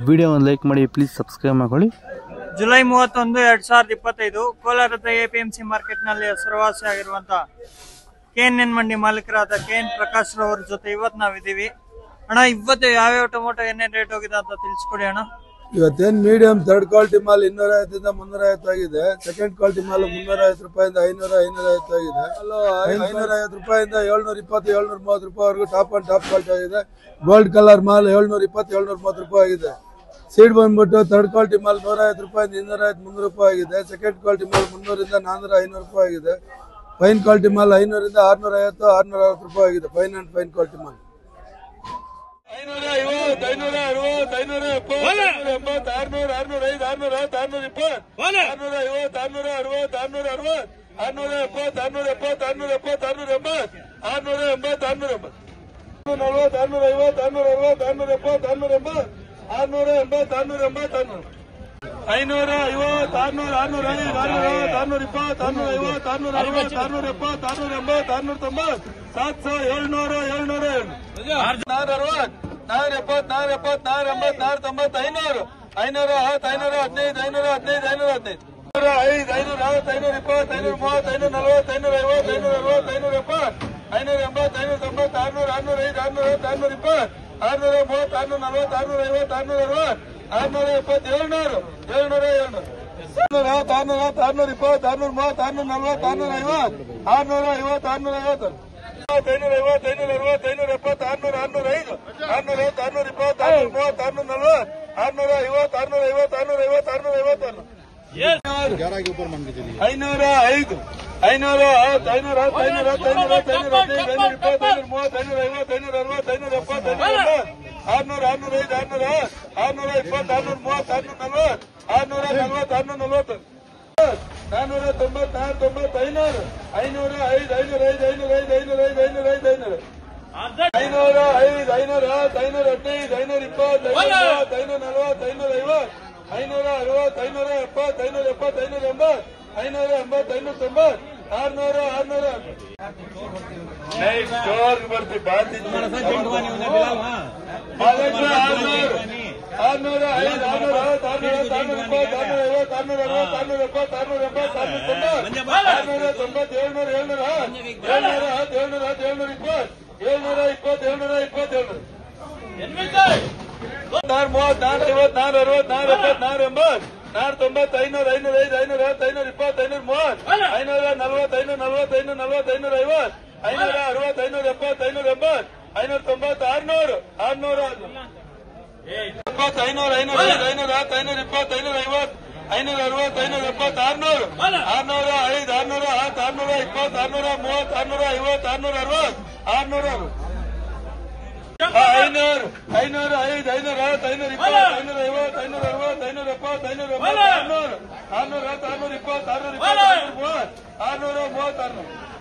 ವಿಡಿಯೋವನ್ನು ಲೈಕ್ ಮಾಡಿ please subscribe ಮಾಡ್ಕೊಳ್ಳಿ. ಜುಲೈ 31, 2025 ಕೋಲಾರದ ಎಪಿಎಂಸಿ ಮಾರ್ಕೆಟ್ನಲ್ಲಿ ಹೆಸರುವಾಸಿಯಾಗಿರುವಂತಹ KNN ಮಂಡಿ ಮಾಲೀಕರಾದ KN ಪ್ರಕಾಶ್ ರವರ ಜೊತೆ ಇವತ್ತು ನಾವಿದ್ದೀವಿ. ಅಣ್ಣ, ಇವತ್ತು ಯಾವ್ಯಾವ ಟೊಮೊಟೊ ಏನೇನು ರೇಟ್ ಹೋಗಿದೆ ಅಂತ ತಿಳಿಸ್ಕೊಡಿ ಅಣ್ಣ. ಇವತ್ತೇನು ಮೀಡಿಯಂ ಥರ್ಡ್ ಕ್ವಾಲಿಟಿ ಮಾಲ್ 250 ಇಂದ 350 ಆಗಿದೆ. ಸೆಕೆಂಡ್ ಕ್ವಾಲಿಟಿ ಮಾಲ್ 350 ರೂಪಾಯಿಂದ 550 ಆಗಿದೆ. 550 ರೂಪಾಯಿಂದ 720 730 ರೂಪಾಯಿವರೆಗೂ ಟಾಪ್ ಅಂಡ್ ಟಾಪ್ ಕ್ವಾಲಿಟಿ ಆಗಿದೆ. ಗೋಲ್ಡ್ ಕಲರ್ ಮಾಲ್ 720 730 ರೂಪಾಯಿ ಆಗಿದೆ. ಸೀಡ್ ಬಂದ್ಬಿಟ್ಟು ಥರ್ಡ್ ಕ್ವಾಲಿಟಿ ಮಾಲ್ 150 ರೂಪಾಯಿಂದ 250 300 ರೂಪಾಯಿ ಆಗಿದೆ. ಸೆಕೆಂಡ್ ಕ್ವಾಲಿಟಿ ಮಾಲ್ 300 ಇಂದ 400 500 ರೂಪಾಯಿ ಆಗಿದೆ. ಫೈನ್ ಕ್ವಾಲಿಟಿ ಮಾಲ್ 500 ಇಂದ 650 660 ರೂಪಾಯಿ ಆಗಿದೆ. Fine and fine quality mall 550 560 570 600 605 610 620 650 660 670 680 680 620